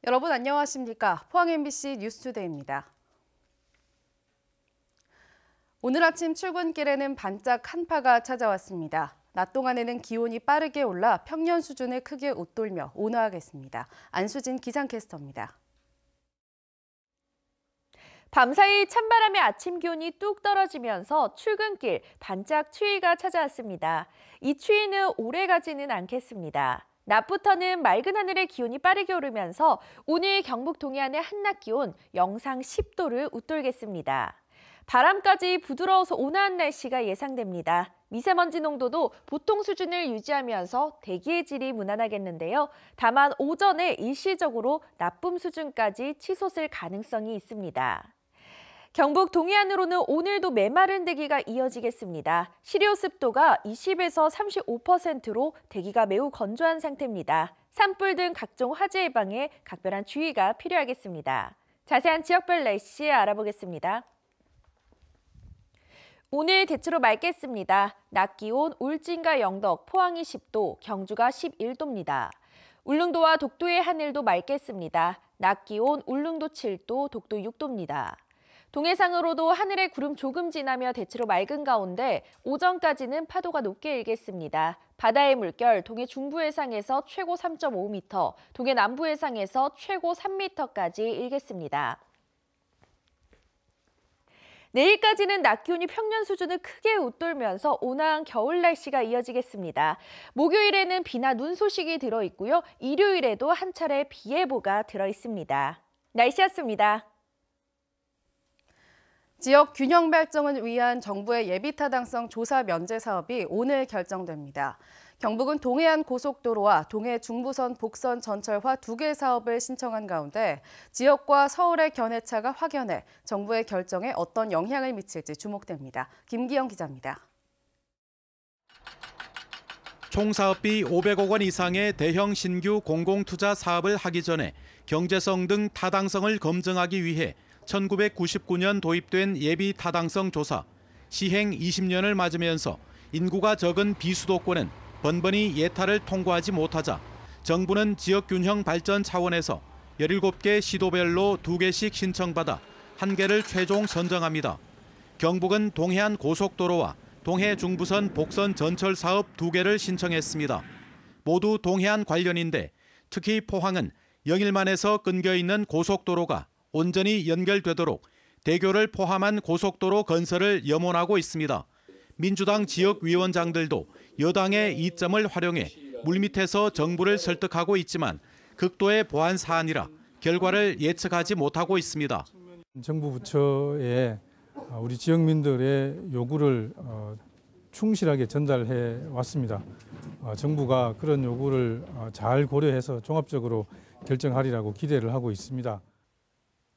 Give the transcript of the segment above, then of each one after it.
여러분 안녕하십니까? 포항 MBC 뉴스투데이입니다. 오늘 아침 출근길에는 반짝 한파가 찾아왔습니다. 낮 동안에는 기온이 빠르게 올라 평년 수준을 크게 웃돌며 온화하겠습니다. 안수진 기상캐스터입니다. 밤사이 찬바람에 아침 기온이 뚝 떨어지면서 출근길 반짝 추위가 찾아왔습니다. 이 추위는 오래가지는 않겠습니다. 낮부터는 맑은 하늘의 기온이 빠르게 오르면서 오늘 경북 동해안의 한낮 기온 영상 10도를 웃돌겠습니다. 바람까지 부드러워서 온화한 날씨가 예상됩니다. 미세먼지 농도도 보통 수준을 유지하면서 대기의 질이 무난하겠는데요. 다만 오전에 일시적으로 나쁨 수준까지 치솟을 가능성이 있습니다. 경북 동해안으로는 오늘도 메마른 대기가 이어지겠습니다. 실효 습도가 20에서 35%로 대기가 매우 건조한 상태입니다. 산불 등 각종 화재 예방에 각별한 주의가 필요하겠습니다. 자세한 지역별 날씨 알아보겠습니다. 오늘 대체로 맑겠습니다. 낮 기온 울진과 영덕, 포항이 10도, 경주가 11도입니다. 울릉도와 독도의 하늘도 맑겠습니다. 낮 기온 울릉도 7도, 독도 6도입니다. 동해상으로도 하늘에 구름 조금 지나며 대체로 맑은 가운데 오전까지는 파도가 높게 일겠습니다. 바다의 물결 동해 중부 해상에서 최고 3.5m, 동해 남부 해상에서 최고 3m까지 일겠습니다. 내일까지는 낮 기온이 평년 수준을 크게 웃돌면서 온화한 겨울 날씨가 이어지겠습니다. 목요일에는 비나 눈 소식이 들어있고요. 일요일에도 한 차례 비 예보가 들어있습니다. 날씨였습니다. 지역 균형 발전을 위한 정부의 예비타당성 조사 면제 사업이 오늘 결정됩니다. 경북은 동해안 고속도로와 동해 중부선 복선 전철화 2개 사업을 신청한 가운데 지역과 서울의 견해차가 확연해 정부의 결정에 어떤 영향을 미칠지 주목됩니다. 김기영 기자입니다. 총 사업비 500억 원 이상의 대형 신규 공공투자 사업을 하기 전에 경제성 등 타당성을 검증하기 위해 1999년 도입된 예비 타당성 조사, 시행 20년을 맞으면서 인구가 적은 비수도권은 번번이 예타를 통과하지 못하자 정부는 지역균형 발전 차원에서 17개 시도별로 2개씩 신청받아 1개를 최종 선정합니다. 경북은 동해안 고속도로와 동해 중부선 복선 전철 사업 2개를 신청했습니다. 모두 동해안 관련인데 특히 포항은 영일만에서 끊겨 있는 고속도로가 온전히 연결되도록 대교를 포함한 고속도로 건설을 염원하고 있습니다. 민주당 지역위원장들도 여당의 이점을 활용해 물밑에서 정부를 설득하고 있지만 극도의 보안 사안이라 결과를 예측하지 못하고 있습니다. 정부 부처에 우리 지역민들의 요구를 충실하게 전달해 왔습니다. 정부가 그런 요구를 잘 고려해서 종합적으로 결정하리라고 기대를 하고 있습니다.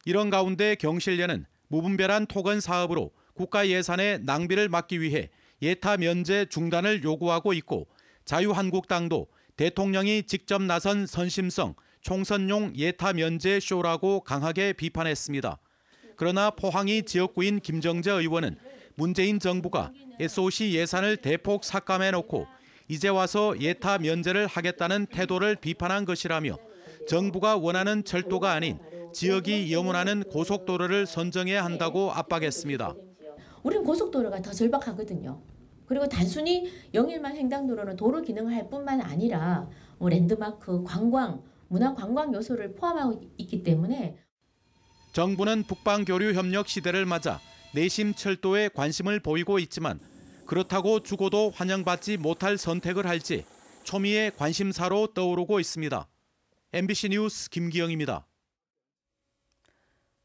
이런 가운데 경실련은 무분별한 토건 사업으로 국가 예산의 낭비를 막기 위해 예타 면제 중단을 요구하고 있고 자유한국당도 대통령이 직접 나선 선심성 총선용 예타 면제 쇼라고 강하게 비판했습니다. 그러나 포항이 지역구인 김정재 의원은 문재인 정부가 SOC 예산을 대폭 삭감해놓고 이제 와서 예타 면제를 하겠다는 태도를 비판한 것이라며 정부가 원하는 철도가 아닌 지역이 염원하는 고속도로를 선정해야 한다고 압박했습니다. 우리는 고속도로가 더 절박하거든요. 그리고 단순히 영일만 횡단도로는 도로 기능을 할 뿐만 아니라 랜드마크, 관광, 문화관광 요소를 포함하고 있기 때문에 정부는 북방교류 협력 시대를 맞아 내심 철도에 관심을 보이고 있지만 그렇다고 죽어도 환영받지 못할 선택을 할지 초미의 관심사로 떠오르고 있습니다. MBC 뉴스 김기영입니다.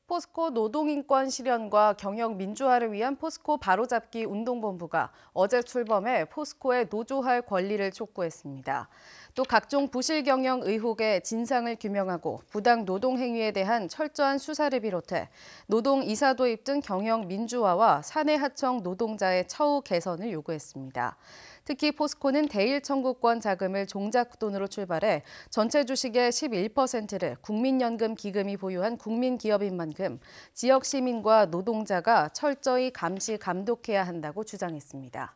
포스코 노동인권 실현과 경영 민주화를 위한 포스코 바로잡기 운동본부가 어제 출범해 포스코의 노조할 권리를 촉구했습니다. 또 각종 부실 경영 의혹의 진상을 규명하고 부당 노동 행위에 대한 철저한 수사를 비롯해 노동 이사 도입 등 경영 민주화와 사내 하청 노동자의 처우 개선을 요구했습니다. 특히 포스코는 대일 청구권 자금을 종잣돈으로 출발해 전체 주식의 11%를 국민연금 기금이 보유한 국민기업인 만큼 지역 시민과 노동자가 철저히 감시 감독해야 한다고 주장했습니다.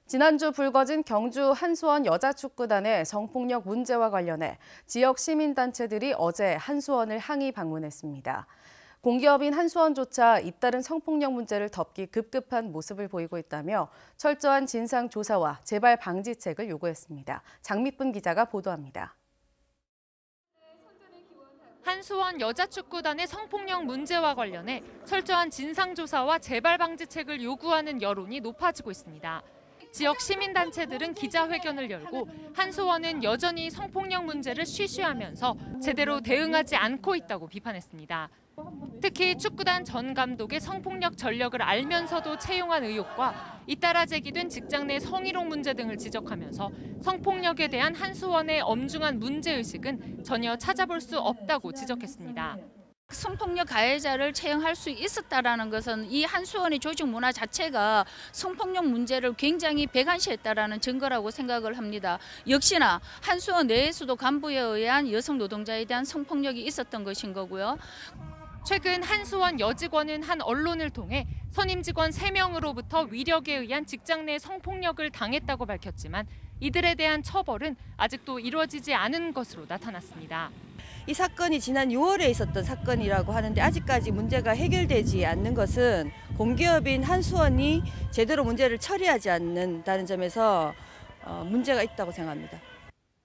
지난주 불거진 경주 한수원 여자축구단의 성폭력 문제와 관련해 지역 시민단체들이 어제 한수원을 항의 방문했습니다. 공기업인 한수원조차 잇따른 성폭력 문제를 덮기 급급한 모습을 보이고 있다며 철저한 진상조사와 재발 방지책을 요구했습니다. 장미쁨 기자가 보도합니다. 한수원 여자축구단의 성폭력 문제와 관련해 철저한 진상조사와 재발 방지책을 요구하는 여론이 높아지고 있습니다. 지역 시민단체들은 기자회견을 열고 한수원은 여전히 성폭력 문제를 쉬쉬하면서 제대로 대응하지 않고 있다고 비판했습니다. 특히 축구단 전 감독의 성폭력 전력을 알면서도 채용한 의혹과 잇따라 제기된 직장 내 성희롱 문제 등을 지적하면서 성폭력에 대한 한수원의 엄중한 문제의식은 전혀 찾아볼 수 없다고 지적했습니다. 성폭력 가해자를 채용할 수 있었다라는 것은 이 한수원의 조직 문화 자체가 성폭력 문제를 굉장히 배관시했다라는 증거라고 생각을 합니다. 역시나 한수원 내에서도 간부에 의한 여성 노동자에 대한 성폭력이 있었던 것인 거고요. 최근 한수원 여직원은 한 언론을 통해 선임 직원 3명으로부터 위력에 의한 직장 내 성폭력을 당했다고 밝혔지만 이들에 대한 처벌은 아직도 이루어지지 않은 것으로 나타났습니다. 이 사건이 지난 6월에 있었던 사건이라고 하는데 아직까지 문제가 해결되지 않는 것은 공기업인 한수원이 제대로 문제를 처리하지 않는다는 점에서 문제가 있다고 생각합니다.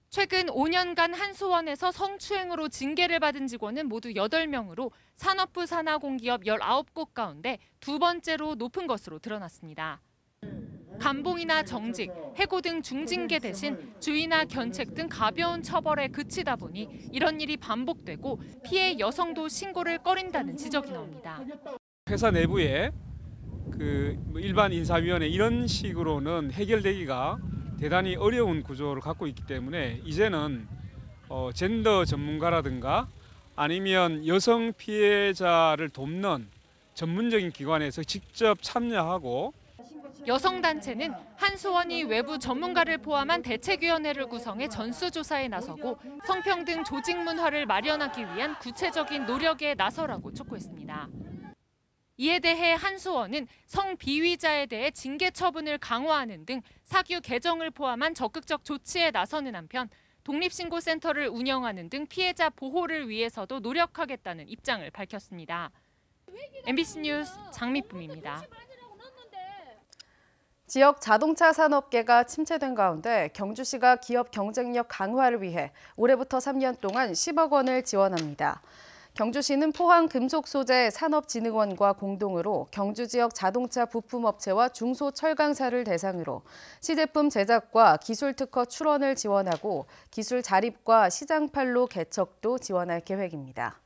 최근 5년간 한수원에서 성추행으로 징계를 받은 직원은 모두 8명으로 산업부 산하 공기업 19곳 가운데 두 번째로 높은 것으로 드러났습니다. 감봉이나 정직, 해고 등 중징계 대신 주의나 견책 등 가벼운 처벌에 그치다 보니 이런 일이 반복되고 피해 여성도 신고를 꺼린다는 지적이 나옵니다. 회사 내부에 일반 인사위원회 이런 식으로는 해결되기가 대단히 어려운 구조를 갖고 있기 때문에 이제는 젠더 전문가라든가 아니면 여성 피해자를 돕는 전문적인 기관에서 직접 참여하고 여성단체는 한수원이 외부 전문가를 포함한 대책위원회를 구성해 전수조사에 나서고 성평등 조직 문화를 마련하기 위한 구체적인 노력에 나서라고 촉구했습니다. 이에 대해 한수원은 성비위자에 대해 징계 처분을 강화하는 등 사규 개정을 포함한 적극적 조치에 나서는 한편 독립신고센터를 운영하는 등 피해자 보호를 위해서도 노력하겠다는 입장을 밝혔습니다. MBC 뉴스 장미쁨입니다. 지역 자동차 산업계가 침체된 가운데 경주시가 기업 경쟁력 강화를 위해 올해부터 3년 동안 10억 원을 지원합니다. 경주시는 포항금속소재 산업진흥원과 공동으로 경주 지역 자동차 부품업체와 중소철강사를 대상으로 시제품 제작과 기술 특허 출원을 지원하고 기술 자립과 시장 판로 개척도 지원할 계획입니다.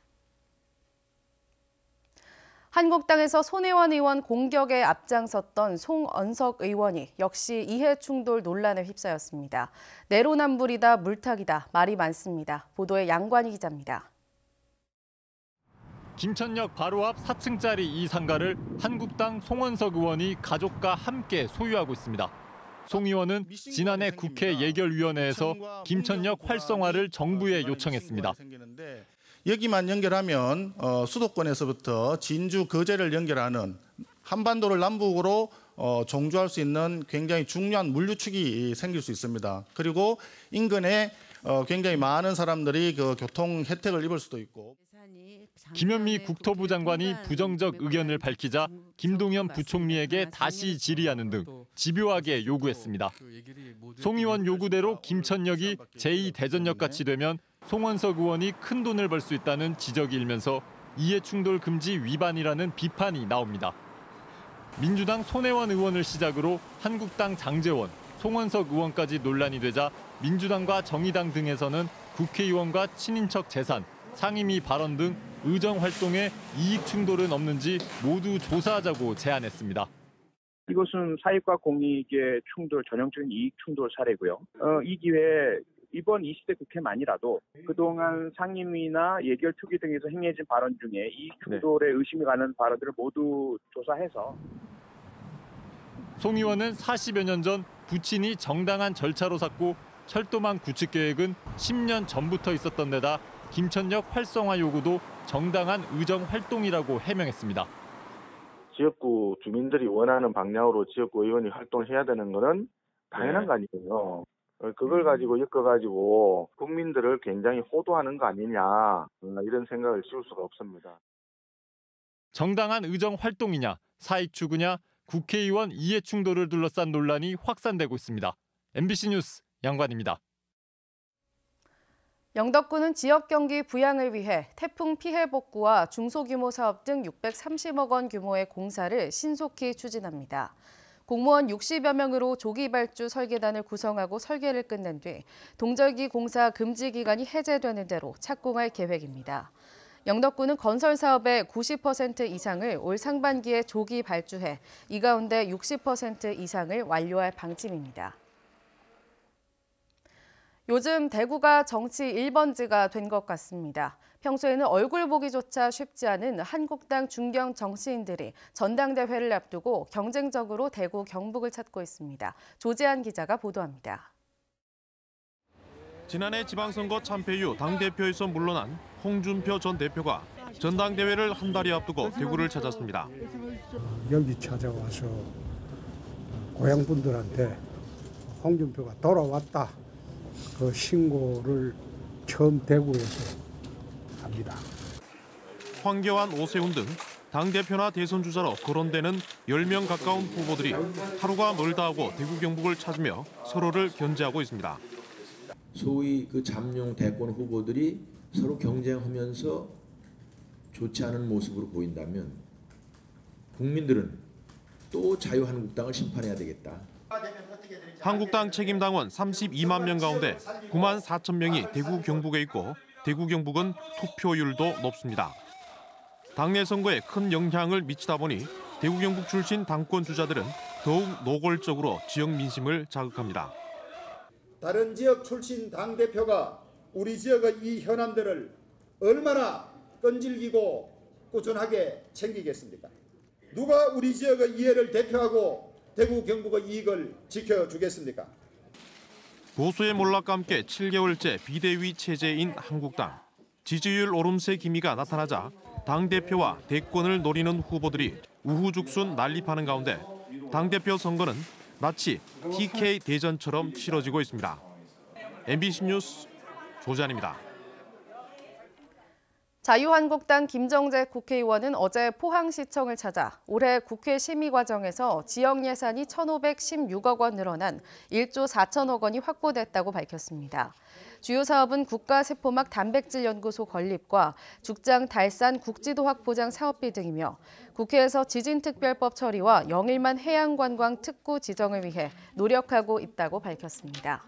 한국당에서 손혜원 의원 공격에 앞장섰던 송언석 의원이 역시 이해충돌 논란에 휩싸였습니다. 내로남불이다 물타기다 말이 많습니다. 보도에 양관희 기자입니다. 김천역 바로 앞 4층짜리 이 상가를 한국당 송언석 의원이 가족과 함께 소유하고 있습니다. 송 의원은 지난해 국회 예결위원회에서 김천역 활성화를 정부에 요청했습니다. 여기만 연결하면 수도권에서부터 진주, 거제를 연결하는 한반도를 남북으로 종주할 수 있는 굉장히 중요한 물류축이 생길 수 있습니다. 그리고 인근에 굉장히 많은 사람들이 그 교통 혜택을 입을 수도 있고. 김현미 국토부 장관이 부정적 의견을 밝히자 김동연 부총리에게 다시 질의하는 등 집요하게 요구했습니다. 송 의원 요구대로 김천역이 제2대전역같이 되면 송언석 의원이 큰 돈을 벌 수 있다는 지적이 일면서 이해충돌 금지 위반이라는 비판이 나옵니다. 민주당 손혜원 의원을 시작으로 한국당 장제원, 송언석 의원까지 논란이 되자 민주당과 정의당 등에서는 국회의원과 친인척 재산, 상임위 발언 등 의정 활동에 이익 충돌은 없는지 모두 조사하자고 제안했습니다. 이것은 사익과 공익의 충돌, 전형적인 이익 충돌 사례고요. 이 기회에 이번 20대 국회만이라도 그동안 상임위나 예결특위 등에서 행해진 발언 중에 이익 충돌에 의심이 가는 발언들을 모두 조사해서. 송 의원은 40여 년 전 부친이 정당한 절차로 샀고 철도망 구축 계획은 10년 전부터 있었던 데다 김천역 활성화 요구도 정당한 의정 활동이라고 해명했습니다. 지역구 주민들이 원하는 방향으로 지역구 의원이 활동해야 되는 것은 당연한 거 아니에요. 그걸 가지고 엮어가지고 국민들을 굉장히 호도하는 거 아니냐 이런 생각을 씌울 수가 없습니다. 정당한 의정 활동이냐, 사익 추구냐, 국회의원 이해 충돌을 둘러싼 논란이 확산되고 있습니다. MBC 뉴스 양관입니다. 영덕군은 지역 경기 부양을 위해 태풍 피해 복구와 중소규모 사업 등 630억 원 규모의 공사를 신속히 추진합니다. 공무원 60여 명으로 조기 발주 설계단을 구성하고 설계를 끝낸 뒤 동절기 공사 금지 기간이 해제되는 대로 착공할 계획입니다. 영덕군은 건설 사업의 90% 이상을 올 상반기에 조기 발주해 이 가운데 60% 이상을 완료할 방침입니다. 요즘 대구가 정치 1번지가 된 것 같습니다. 평소에는 얼굴 보기조차 쉽지 않은 한국당 중견 정치인들이 전당대회를 앞두고 경쟁적으로 대구 경북을 찾고 있습니다. 조재한 기자가 보도합니다. 지난해 지방선거 참패 이후 당대표에서 물러난 홍준표 전 대표가 전당대회를 한 달이 앞두고 대구를 찾았습니다. 여기 찾아와서 고향 분들한테 홍준표가 돌아왔다. 그 신고를 처음 대구에서 합니다. 황교안, 오세훈 등 당대표나 대선 주자로 거론되는 10명 가까운 후보들이 하루가 멀다 하고 대구 경북을 찾으며 서로를 견제하고 있습니다. 소위 그 잠룡 대권 후보들이 서로 경쟁하면서 좋지 않은 모습으로 보인다면 국민들은 또 자유한국당을 심판해야 되겠다. 한국당 책임당원 32만 명 가운데 9만 4천 명이 대구 경북에 있고 대구 경북은 투표율도 높습니다. 당내 선거에 큰 영향을 미치다 보니 대구 경북 출신 당권 주자들은 더욱 노골적으로 지역 민심을 자극합니다. 다른 지역 출신 당대표가 우리 지역의 이 현안들을 얼마나 끈질기고 꾸준하게 챙기겠습니까? 누가 우리 지역의 이해를 대표하고 대구 경북의 이익을 지켜주겠습니까? 보수의 몰락과 함께 7개월째 비대위 체제인 한국당. 지지율 오름세 기미가 나타나자 당대표와 대권을 노리는 후보들이 우후죽순 난립하는 가운데 당대표 선거는 마치 TK 대전처럼 치러지고 있습니다. MBC 뉴스 조재한입니다. 자유한국당 김정재 국회의원은 어제 포항시청을 찾아 올해 국회 심의 과정에서 지역 예산이 1,516억 원 늘어난 1조 4천억 원이 확보됐다고 밝혔습니다. 주요 사업은 국가세포막 단백질연구소 건립과 죽장 달산 국지도 확보장 사업비 등이며 국회에서 지진특별법 처리와 영일만 해양관광 특구 지정을 위해 노력하고 있다고 밝혔습니다.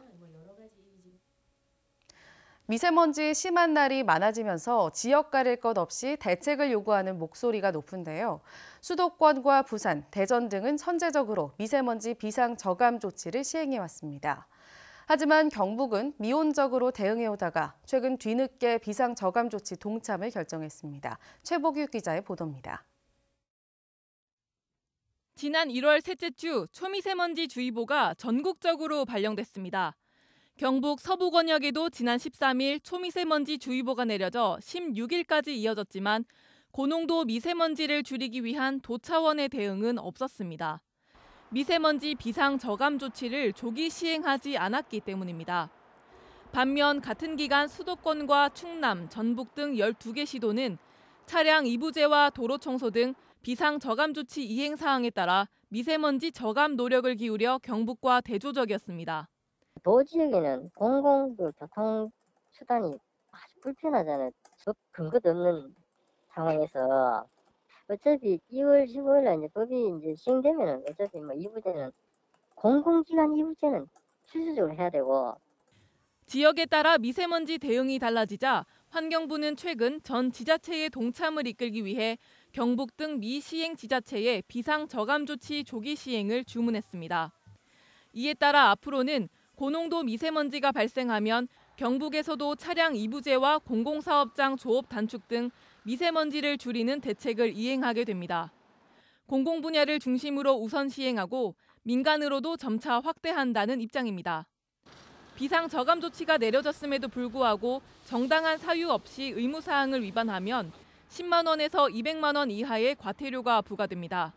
미세먼지 심한 날이 많아지면서 지역 가릴 것 없이 대책을 요구하는 목소리가 높은데요. 수도권과 부산, 대전 등은 선제적으로 미세먼지 비상 저감 조치를 시행해왔습니다. 하지만 경북은 미온적으로 대응해오다가 최근 뒤늦게 비상 저감 조치 동참을 결정했습니다. 최복유 기자의 보도입니다. 지난 1월 셋째 주 초미세먼지 주의보가 전국적으로 발령됐습니다. 경북 서부 권역에도 지난 13일 초미세먼지 주의보가 내려져 16일까지 이어졌지만 고농도 미세먼지를 줄이기 위한 도 차원의 대응은 없었습니다. 미세먼지 비상 저감 조치를 조기 시행하지 않았기 때문입니다. 반면 같은 기간 수도권과 충남, 전북 등 12개 시도는 차량 이부제와 도로 청소 등 비상 저감 조치 이행 사항에 따라 미세먼지 저감 노력을 기울여 경북과 대조적이었습니다. 도 지역에는 공공교통 수단이 아주 불편하잖아요. 근거도 없는 상황에서 어차피 2월 15일에 이제 법이 이제 시행되면은 어차피 뭐 이부제는 공공기관 이부제는 필수적으로 해야 되고. 지역에 따라 미세먼지 대응이 달라지자 환경부는 최근 전 지자체의 동참을 이끌기 위해 경북 등 미시행 지자체의 비상 저감 조치 조기 시행을 주문했습니다. 이에 따라 앞으로는 고농도 미세먼지가 발생하면 경북에서도 차량 이부제와 공공사업장 조업 단축 등 미세먼지를 줄이는 대책을 이행하게 됩니다. 공공 분야를 중심으로 우선 시행하고 민간으로도 점차 확대한다는 입장입니다. 비상 저감 조치가 내려졌음에도 불구하고 정당한 사유 없이 의무사항을 위반하면 10만 원에서 200만 원 이하의 과태료가 부과됩니다.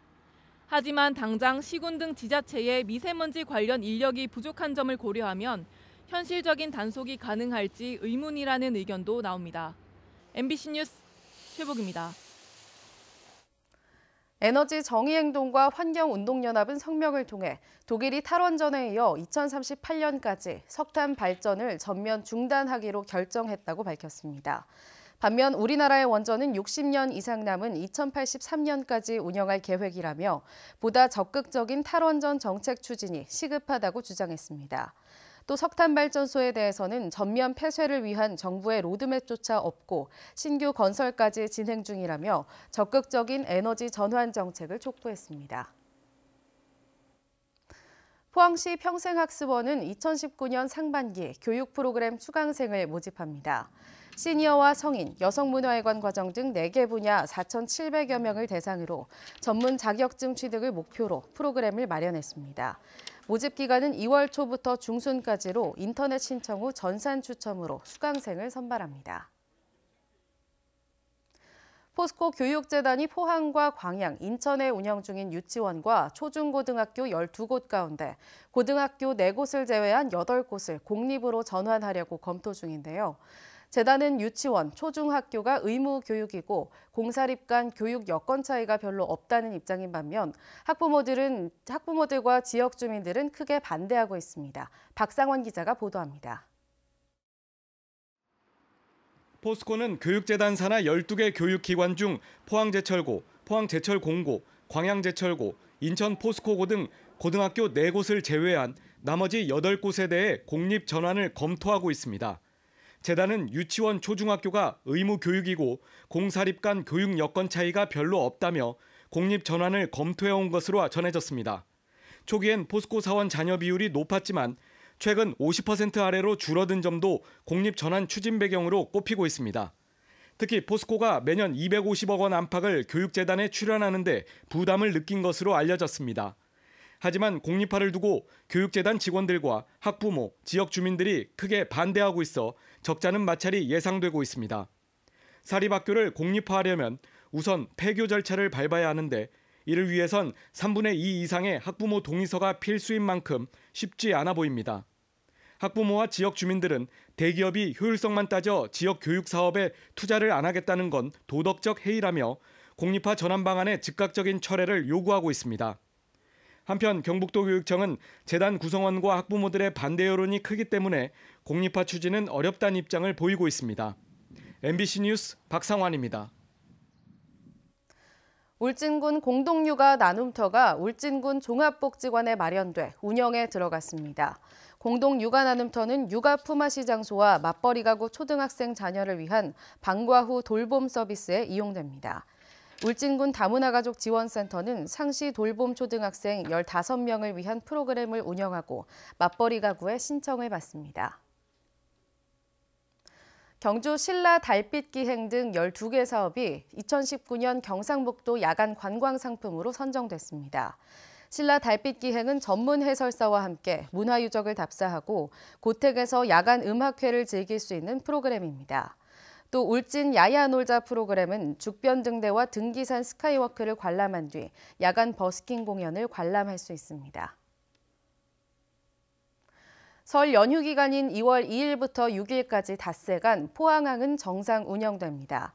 하지만 당장 시군 등 지자체에 미세먼지 관련 인력이 부족한 점을 고려하면 현실적인 단속이 가능할지 의문이라는 의견도 나옵니다. MBC 뉴스 최복입니다. 에너지 정의행동과 환경운동연합은 성명을 통해 독일이 탈원전에 이어 2038년까지 석탄 발전을 전면 중단하기로 결정했다고 밝혔습니다. 반면 우리나라의 원전은 60년 이상 남은 2083년까지 운영할 계획이라며 보다 적극적인 탈원전 정책 추진이 시급하다고 주장했습니다. 또 석탄 발전소에 대해서는 전면 폐쇄를 위한 정부의 로드맵조차 없고 신규 건설까지 진행 중이라며 적극적인 에너지 전환 정책을 촉구했습니다. 포항시 평생학습원은 2019년 상반기 교육 프로그램 수강생을 모집합니다. 시니어와 성인, 여성문화회관 과정 등 4개 분야 4,700여 명을 대상으로 전문 자격증 취득을 목표로 프로그램을 마련했습니다. 모집 기간은 2월 초부터 중순까지로 인터넷 신청 후 전산 추첨으로 수강생을 선발합니다. 포스코 교육재단이 포항과 광양, 인천에 운영 중인 유치원과 초중고등학교 12곳 가운데 고등학교 4곳을 제외한 8곳을 공립으로 전환하려고 검토 중인데요. 재단은 유치원, 초중학교가 의무 교육이고 공사립 간 교육 여건 차이가 별로 없다는 입장인 반면 학부모들과 지역 주민들은 크게 반대하고 있습니다. 박상원 기자가 보도합니다. 포스코는 교육재단 산하 12개 교육기관 중 포항제철고, 포항제철공고, 광양제철고, 인천포스코고 등 고등학교 4곳을 제외한 나머지 8곳에 대해 공립 전환을 검토하고 있습니다. 재단은 유치원 초중학교가 의무 교육이고 공사립 간 교육 여건 차이가 별로 없다며 공립 전환을 검토해온 것으로 전해졌습니다. 초기엔 포스코 사원 자녀 비율이 높았지만 최근 50% 아래로 줄어든 점도 공립 전환 추진 배경으로 꼽히고 있습니다. 특히 포스코가 매년 250억 원 안팎을 교육재단에 출연하는데 부담을 느낀 것으로 알려졌습니다. 하지만 공립화를 두고 교육재단 직원들과 학부모, 지역 주민들이 크게 반대하고 있어 적잖은 마찰이 예상되고 있습니다. 사립학교를 공립화하려면 우선 폐교 절차를 밟아야 하는데 이를 위해선 3분의 2 이상의 학부모 동의서가 필수인 만큼 쉽지 않아 보입니다. 학부모와 지역 주민들은 대기업이 효율성만 따져 지역 교육 사업에 투자를 안 하겠다는 건 도덕적 해이라며 공립화 전환 방안의 즉각적인 철회를 요구하고 있습니다. 한편 경북도 교육청은 재단 구성원과 학부모들의 반대 여론이 크기 때문에 공립화 추진은 어렵다는 입장을 보이고 있습니다. MBC 뉴스 박상환입니다. 울진군 공동육아 나눔터가 울진군 종합복지관에 마련돼 운영에 들어갔습니다. 공동육아 나눔터는 육아 품앗이 장소와 맞벌이 가구 초등학생 자녀를 위한 방과 후 돌봄 서비스에 이용됩니다. 울진군 다문화가족 지원센터는 상시 돌봄 초등학생 15명을 위한 프로그램을 운영하고 맞벌이 가구의 신청을 받습니다. 경주 신라 달빛 기행 등 12개 사업이 2019년 경상북도 야간 관광 상품으로 선정됐습니다. 신라 달빛 기행은 전문 해설사와 함께 문화유적을 답사하고 고택에서 야간 음악회를 즐길 수 있는 프로그램입니다. 또 울진 야야놀자 프로그램은 죽변등대와 등기산 스카이워크를 관람한 뒤 야간 버스킹 공연을 관람할 수 있습니다. 설 연휴 기간인 2월 2일부터 6일까지 닷새간 포항항은 정상 운영됩니다.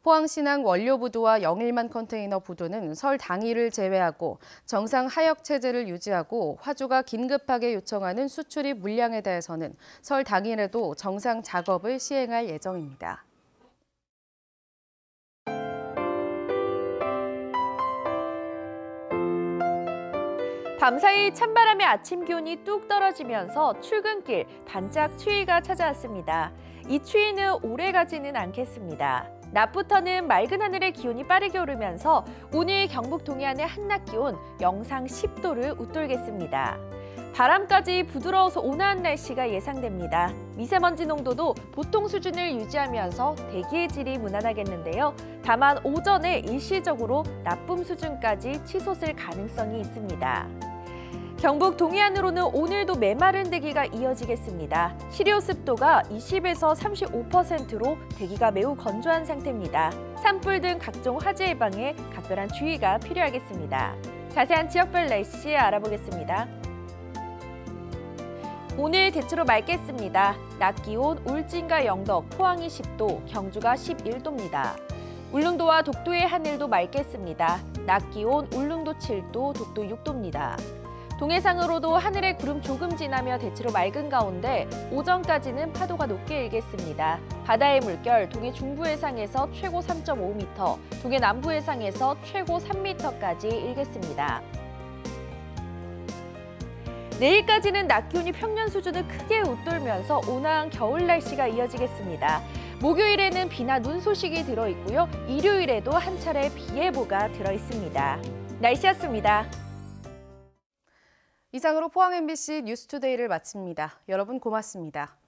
포항신항 원료부두와 영일만 컨테이너 부두는 설 당일을 제외하고 정상 하역 체제를 유지하고 화주가 긴급하게 요청하는 수출입 물량에 대해서는 설 당일에도 정상 작업을 시행할 예정입니다. 밤사이 찬바람에 아침 기온이 뚝 떨어지면서 출근길 반짝 추위가 찾아왔습니다. 이 추위는 오래가지는 않겠습니다. 낮부터는 맑은 하늘의 기온이 빠르게 오르면서 오늘 경북 동해안의 한낮 기온 영상 10도를 웃돌겠습니다. 바람까지 부드러워서 온화한 날씨가 예상됩니다. 미세먼지 농도도 보통 수준을 유지하면서 대기의 질이 무난하겠는데요. 다만 오전에 일시적으로 나쁨 수준까지 치솟을 가능성이 있습니다. 경북 동해안으로는 오늘도 메마른 대기가 이어지겠습니다. 실효 습도가 20에서 35%로 대기가 매우 건조한 상태입니다. 산불 등 각종 화재 예방에 각별한 주의가 필요하겠습니다. 자세한 지역별 날씨 알아보겠습니다. 오늘 대체로 맑겠습니다. 낮 기온 울진과 영덕, 포항이 10도, 경주가 11도입니다. 울릉도와 독도의 하늘도 맑겠습니다. 낮 기온 울릉도 7도, 독도 6도입니다. 동해상으로도 하늘에 구름 조금 지나며 대체로 맑은 가운데 오전까지는 파도가 높게 일겠습니다. 바다의 물결 동해 중부해상에서 최고 3.5m, 동해 남부해상에서 최고 3m까지 일겠습니다. 내일까지는 낮 기온이 평년 수준을 크게 웃돌면서 온화한 겨울 날씨가 이어지겠습니다. 목요일에는 비나 눈 소식이 들어있고요. 일요일에도 한 차례 비 예보가 들어있습니다. 날씨였습니다. 이상으로 포항 MBC 뉴스투데이를 마칩니다. 여러분 고맙습니다.